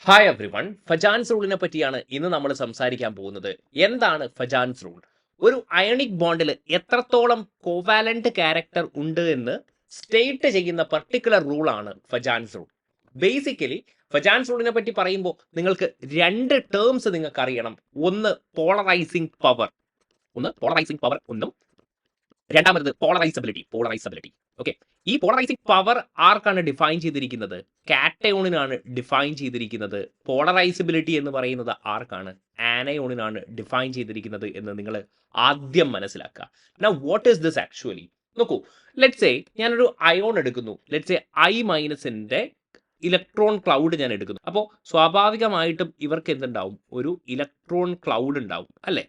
Hi everyone, Fajans റൂളിനെ പറ്റിയാണ് ഇന്ന് നമ്മൾ സംസാരിക്കാൻ പോകുന്നത്. എന്താണ് ഫജാൻസ് റൂൾ? ഒരു അയണിക് ബോണ്ടിൽ എത്രത്തോളം കോവാലന്റ് ക്യാരക്ടർ ഉണ്ട് എന്ന് സ്റ്റേറ്റ് ചെയ്യുന്ന പർട്ടിക്കുലർ റൂളാണ് ഫജാൻസ് റൂൾ. ബേസിക്കലി ഫജാൻസ് റൂളിനെ പറ്റി പറയുമ്പോൾ നിങ്ങൾക്ക് രണ്ട് ടേംസ് നിങ്ങൾക്ക് അറിയണം. ഒന്ന് പോളറൈസിങ് പവർ, ഒന്നും രണ്ടാമത് പോളറൈസബിലിറ്റി. ഓക്കെ, ഈ പോളറൈസിംഗ് പവർ ആർക്കാണ് ഡിഫൈൻ ചെയ്തിരിക്കുന്നത്? കാറ്റയോണിനാണ് ഡിഫൈൻ ചെയ്തിരിക്കുന്നത്. പോളറൈസബിലിറ്റി എന്ന് പറയുന്നത് ആർക്കാണ്? ആനയോണിനാണ് ഡിഫൈൻ ചെയ്തിരിക്കുന്നത് എന്ന് നിങ്ങൾ ആദ്യം മനസ്സിലാക്കുക. Now what is this actually? നോക്കൂ, ലെറ്റ്സ് സേ ഞാനൊരു അയോൺ എടുക്കുന്നു. Let's say I- electron cloud ഞാൻ എടുക്കുന്നു. അപ്പോൾ സ്വാഭാവികമായിട്ടും ഇവർക്ക് എന്തുണ്ടാവും? ഒരു ഇലക്ട്രോൺ ക്ലൗഡ് ഉണ്ടാവും, അല്ലേ?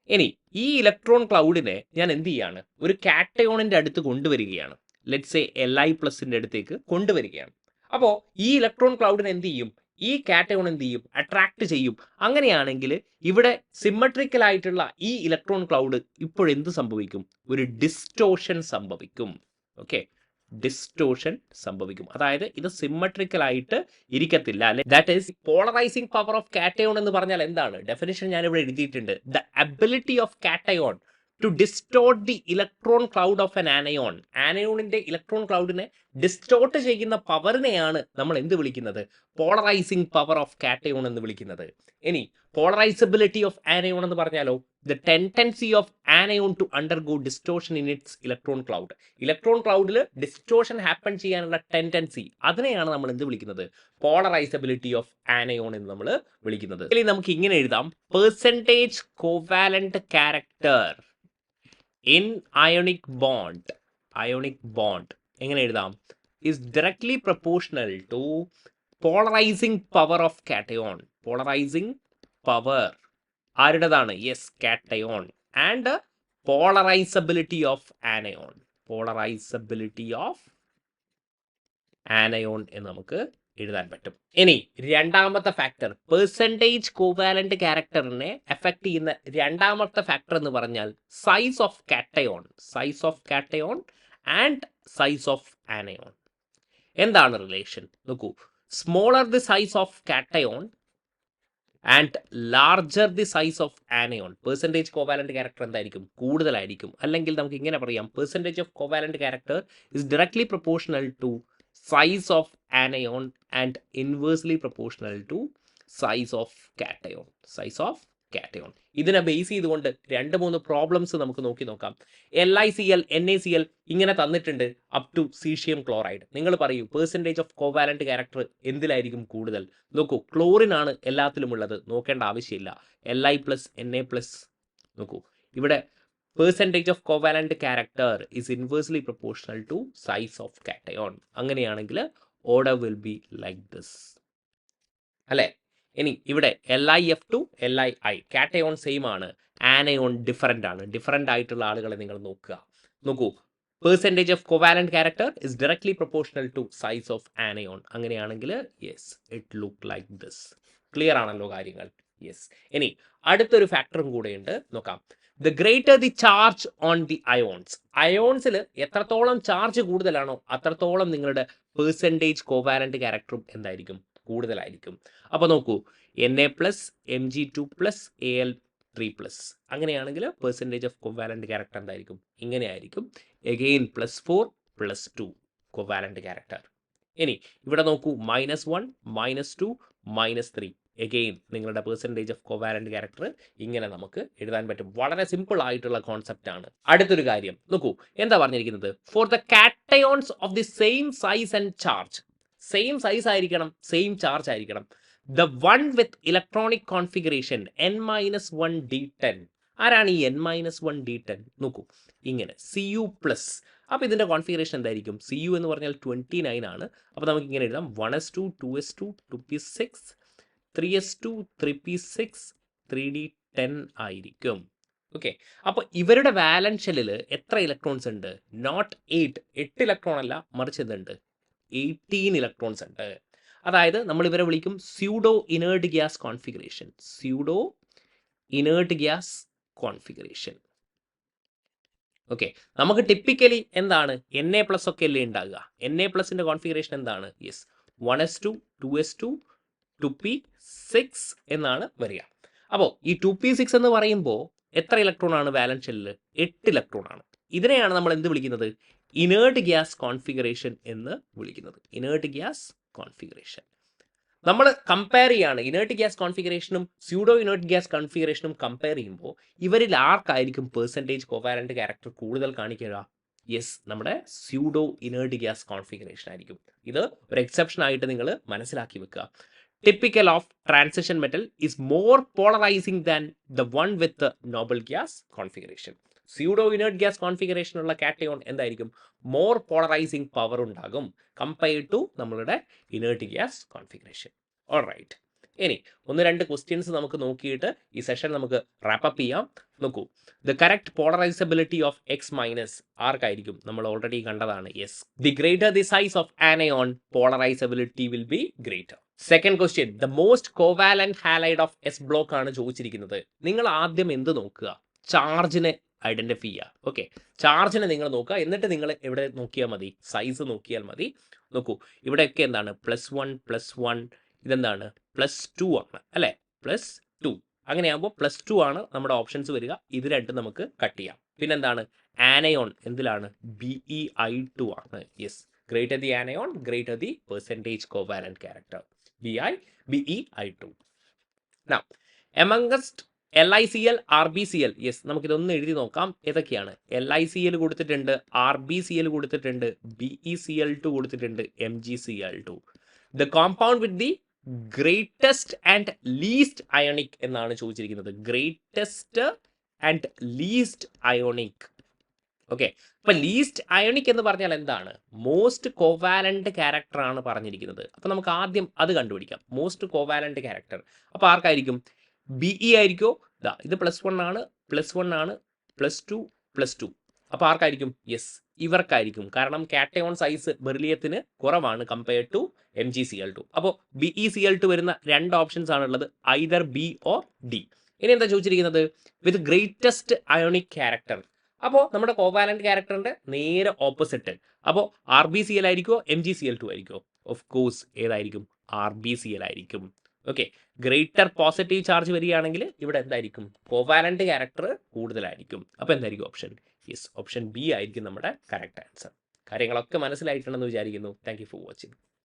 ഇനി ഈ ഇലക്ട്രോൺ ക്ലൗഡിനെ ഞാൻ എന്ത് ചെയ്യാണ്? ഒരു കാറ്റയോണിന്റെ അടുത്ത് കൊണ്ടുവരികയാണ്. ലെറ്റ്സ് സേ Li+ന്റെ അടുത്തേക്ക് കൊണ്ടുവരികയാണ്. അപ്പോൾ ഈ ഇലക്ട്രോൺ ക്ലൗഡിനെ എന്ത് ചെയ്യും? ഈ കാറ്റയോൺ എന്ത് ചെയ്യും? അട്രാക്ട് ചെയ്യും. അങ്ങനെയാണെങ്കിൽ ഇവിടെ സിമ്മട്രിക്കൽ ആയിട്ടുള്ള ഈ ഇലക്ട്രോൺ ക്ലൗഡ് ഇപ്പോഴെന്ത് സംഭവിക്കും? ഒരു ഡിസ്റ്റോഷൻ സംഭവിക്കും. ഓക്കെ, ഡിസ്റ്റോഷൻ സംഭവിക്കും. അതായത് ഇത് സിമ്മട്രിക്കൽ ആയിട്ട് ഇരിക്കത്തില്ല, അല്ലെ? That is polarising power of cation എന്ന് പറഞ്ഞാൽ എന്താണ്? ഡെഫിനിഷൻ ഞാൻ ഇവിടെ എഴുതിയിട്ടുണ്ട്. The ability of cation to distort the electron cloud of an anion. ആനയോണിന്റെ ഇലക്ട്രോൺ ക്ലൗഡിനെ ഡിസ്റ്റോർട്ട് ചെയ്യുന്ന പവറിനെയാണ് നമ്മൾ എന്ത് വിളിക്കുന്നത്? പോളറൈസിംഗ് പവർ ഓഫ് കാറ്റയോൺ എന്ന് വിളിക്കുന്നത്. ഇനി പോളറൈസബിലിറ്റി ഓഫ് ആനയോൺ എന്ന് പറഞ്ഞാലോ, the tendency of anion to undergo distortion in its electron cloud. Electron ക്ലൗഡിൽ ഡിസ്റ്റോർഷൻ ഹാപ്പൻ ചെയ്യാനുള്ള ടെൻഡൻസി, അതിനെയാണ് നമ്മൾ എന്ത് വിളിക്കുന്നത്? പോളറൈസബിലിറ്റി ഓഫ് ആനയോൺ എന്ന് നമ്മൾ വിളിക്കുന്നത്. നമുക്ക് ഇങ്ങനെ എഴുതാം: percentage covalent character in ionic bond. എങ്ങനെ എഴുതാം? Is directly proportional to polarising power of cation. Polarising power ആരുടേതാണ്? Yes, cation. And polarisability of anion. എന്ന് നമുക്ക് എഴുതാൻ പറ്റും. ഇനി രണ്ടാമത്തെ ഫാക്ടർ, പെർസെൻറ്റേജ് കോവാലന്റ് ക്യാരക്ടറിനെ എഫക്ട് ചെയ്യുന്ന രണ്ടാമത്തെ ഫാക്ടർ എന്ന് പറഞ്ഞാൽ size of cation and size of anion. എന്താണ് റിലേഷൻ? നോക്കൂ, smaller the size of cation and larger the size of anion, percentage covalent character എന്തായിരിക്കും? കൂടുതലായിരിക്കും. അല്ലെങ്കിൽ നമുക്ക് ഇങ്ങനെ പറയാം: percentage of covalent character is directly proportional to size of anion and inversely proportional to size of cation. ഇതിനെ base ചെയ്തുകൊണ്ട് 2-3 problems നമുക്ക് നോക്കാം. LiCl, NaCl ഇങ്ങനെ തന്നിട്ടുണ്ട് അപ് ടു സീഷ്യം ക്ലോറൈഡ്. നിങ്ങൾ പറയൂ, പെർസെൻറ്റേജ് ഓഫ് കോവാലന്റ് ക്യാരക്ടർ എന്തിലായിരിക്കും കൂടുതൽ? നോക്കൂ, ക്ലോറിൻ ആണ് എല്ലാത്തിലും ഉള്ളത്, നോക്കേണ്ട ആവശ്യമില്ല. Li+Na+. നോക്കൂ, ഇവിടെ percentage of covalent character is inversely proportional to size of cation. അങ്ങനെയാണെങ്കിൽ order will be like this, അല്ലേ? ഇനി ഇവിടെ LiF2, Li, കാറ്റയോൺ സെയിം ആണ്, ആനയോൺ ഡിഫറൻ്റ് ആയിട്ടുള്ള ആളുകളെ നിങ്ങൾ നോക്കൂ. Percentage of covalent character is directly proportional to size of anion. അങ്ങനെയാണെങ്കിൽ yes, it look like this. Clear ആണല്ലോ കാര്യങ്ങൾ? യെസ്. ഇനി അടുത്തൊരു ഫാക്ടറും കൂടെയുണ്ട്, നോക്കാം. The greater the charge on the ions. അയോൺസിൽ എത്രത്തോളം ചാർജ് കൂടുതലാണോ അത്രത്തോളം നിങ്ങളുടെ പെർസെൻറ്റേജ് കോവാലന്റ് ക്യാരക്ടറും എന്തായിരിക്കും? കൂടുതലായിരിക്കും. അപ്പോൾ നോക്കൂ, Na+, Mg2+, Al3+. അങ്ങനെയാണെങ്കിൽ പെർസെൻറ്റേജ് ഓഫ് കോവാലന്റ് ക്യാരക്ടർ എന്തായിരിക്കും? ഇങ്ങനെയായിരിക്കും. Again +4, +2 covalent character. ഇനി ഇവിടെ നോക്കൂ, -1, -2, -3. എഗെയിൻ നിങ്ങളുടെ പെർസെൻറ്റേജ് ഓഫ് കോവാലന്റ് ക്യാരക്ടർ ഇങ്ങനെ നമുക്ക് എഴുതാൻ പറ്റും. വളരെ സിമ്പിൾ ആയിട്ടുള്ള കോൺസെപ്റ്റ് ആണ്. അടുത്തൊരു കാര്യം നോക്കൂ, എന്താ പറഞ്ഞിരിക്കുന്നത്? For the cations of the same size and charge. Same size ആയിരിക്കണം, സെയിം ചാർജ് ആയിരിക്കണം. The one with electronic configuration n-1d10. ആരാണ് ഈ n-1d10? നോക്കൂ, ഇങ്ങനെ Cu+. അപ്പോൾ ഇതിൻ്റെ കോൺഫിഗറേഷൻ എന്തായിരിക്കും? Cu എന്ന് പറഞ്ഞാൽ 29 ആണ്. അപ്പോൾ നമുക്ക് ഇങ്ങനെ എഴുതാം: 1s2, 2s2, 2p6, 3s2, 3p6, 3d10 ആയിരിക്കും. ഓക്കെ, അപ്പോൾ ഇവരുടെ വാലൻസ് ഷെല്ലിൽ എത്ര ഇലക്ട്രോൺസ് ഉണ്ട്? നോട്ട് 8 ഇലക്ട്രോൺ അല്ല, മറിച്ച് എന്തുണ്ട്? 18 ഇലക്ട്രോൺസ് ഉണ്ട്. അതായത് നമ്മൾ ഇവരെ വിളിക്കും pseudo inert gas configuration. Okay, നമുക്ക് ടിപ്പിക്കലി എന്താണ്? Na+ ഒക്കെ അല്ലേ ഉണ്ടാകുക. Na+ന്റെ കോൺഫിഗറേഷൻ എന്താണ്? യെസ്, 1s2, 2s2, 2p6 എന്നാണ് വരിക. അപ്പോൾ ഈ 2p6 എന്ന് പറയുമ്പോൾ എത്ര ഇലക്ട്രോൺ ആണ് വാലൻസ് ഷെല്ലിൽ? 8 ഇലക്ട്രോൺ ആണ്. ഇതിനെയാണ് നമ്മൾ എന്ത് വിളിക്കുന്നത്? ഇനേർട്ട് ഗ്യാസ് കോൺഫിഗറേഷൻ എന്ന് വിളിക്കുന്നത്. ഇനേർട്ട് ഗ്യാസ് കോൺഫിഗറേഷൻ നമ്മൾ കമ്പയർ ചെയ്യാണ്. ഇനേർട്ട് ഗ്യാസ് കോൺഫിഗറേഷനും സ്യൂഡോ ഇനേർട്ട് ഗ്യാസ് കോൺഫിഗറേഷനും കമ്പയർ ചെയ്യുമ്പോൾ ഇവരിൽ ആർക്കായിരിക്കും പെർസെൻറ്റേജ് കോവാലന്റ് ക്യാരക്ടർ കൂടുതൽ കാണിക്കുക? യെസ്, നമ്മുടെ സ്യൂഡോ ഇനേർട്ട് ഗ്യാസ് കോൺഫിഗറേഷൻ ആയിരിക്കും. ഇത് ഒരു എക്സെപ്ഷൻ ആയിട്ട് നിങ്ങൾ മനസ്സിലാക്കി വെക്കുക. Typical of transition metal is more polarising than the one with noble gas configuration. Pseudo inert gas കോൺഫിഗറേഷനുള്ള കാറ്റയോൺ എന്തായിരിക്കും? മോർ പോളറൈസിംഗ് പവർ ഉണ്ടാകും കമ്പയർഡ് ടു നമ്മളുടെ ഇനേർട്ട് ഗ്യാസ് കോൺഫിഗറേഷൻ. ഓൾറൈറ്റ്, ഇനി 1-2 ക്വസ്റ്റ്യൻസ് നമുക്ക് നോക്കിയിട്ട് ഈ സെഷൻ നമുക്ക് റാപ്പപ്പ് ചെയ്യാം. നോക്കൂ, the correct polarisability of X minus ആർക്കായിരിക്കും? നമ്മൾ ഓൾറെഡി കണ്ടതാണ്. Yes, the greater the size of anion polarisability will be greater. Second question, the most covalent halide of S block ആണ് ചോദിച്ചിരിക്കുന്നത്. നിങ്ങൾ ആദ്യം എന്ത് നോക്കുക? ചാർജിനെ ഐഡന്റിഫൈ ചെയ്യുക. ഓക്കെ, ചാർജിനെ നിങ്ങൾ നോക്കുക. എന്നിട്ട് നിങ്ങൾ എവിടെ നോക്കിയാൽ മതി? സൈസ് നോക്കിയാൽ മതി. നോക്കൂ, ഇവിടെയൊക്കെ എന്താണ്? +1 ഇതെന്താണ്? +2 ആണ് അല്ലേ? +2. അങ്ങനെയാകുമ്പോൾ +2 ആണ് നമ്മുടെ ഓപ്ഷൻസ് വരിക. ഇത് രണ്ടും നമുക്ക് കട്ട് ചെയ്യാം. പിന്നെന്താണ്? ആനയോൺ എന്തിലാണ്? BeI2 ആണ്. Yes, greater the anion greater the percentage covalent character. BeI2. Now, amongst LiCl, RBCl, yes, നമുക്കിതൊന്ന് എഴുതി നോക്കാം. ഏതൊക്കെയാണ്? LiCl കൊടുത്തിട്ടുണ്ട്, RBCl കൊടുത്തിട്ടുണ്ട്, BeCl2 കൊടുത്തിട്ടുണ്ട്, MgCl2. The compound with the greatest and least ionic എന്നാണ് ചോദിച്ചിരിക്കുന്നത്. Greatest and least ionic. Okay, അപ്പൊ ലീസ്റ്റ് അയോണിക് എന്ന് പറഞ്ഞാൽ എന്താണ്? മോസ്റ്റ് കോവാലന്റ് ക്യാരക്ടർ ആണ് പറഞ്ഞിരിക്കുന്നത്. അപ്പൊ നമുക്ക് ആദ്യം അത് കണ്ടുപിടിക്കാം. മോസ്റ്റ് കോവാലന്റ് ക്യാരക്ടർ അപ്പൊ ആർക്കായിരിക്കും? BE ആയിരിക്കോ? ദാ ഇത് +1 ആണ്, +1 ആണ്, +2. അപ്പൊ ആർക്കായിരിക്കും? യെസ്, ഇവർക്കായിരിക്കും. കാരണം കാറ്റയോൺ സൈസ് ബെറിലിയത്തിന് കുറവാണ് കമ്പയർഡ് ടു MgCl2. അപ്പോൾ BeCl2 വരുന്ന 2 ഓപ്ഷൻസ് ആണുള്ളത്, ഐദർ B ഓർ D. ഇനി എന്താ ചോദിച്ചിരിക്കുന്നത്? വിത്ത് ഗ്രേറ്റസ്റ്റ് അയോണിക് ക്യാരക്ടർ. അപ്പോൾ നമ്മുടെ കോവാലന്റ് ക്യാരക്ടറിന്റെ നേരെ ഓപ്പോസിറ്റ്. അപ്പോൾ RBCl ആയിരിക്കോ MgCl2 ആയിരിക്കോ? ഓഫ് കോഴ്സ് ഏതായിരിക്കും? RBCl ആയിരിക്കും. ഓക്കെ, ഗ്രേറ്റർ പോസിറ്റീവ് ചാർജ് വരികയാണെങ്കിൽ ഇവിടെ എന്തായിരിക്കും? കോവാലന്റ് ക്യാരക്ടർ കൂടുതലായിരിക്കും. അപ്പോൾ എന്തായിരിക്കും ഓപ്ഷൻ? യെസ്, ഓപ്ഷൻ B ആയിരിക്കും നമ്മുടെ കറക്റ്റ് ആൻസർ. കാര്യങ്ങളൊക്കെ മനസ്സിലായിട്ടുണ്ടെന്ന് വിചാരിക്കുന്നു. Thank you for watching.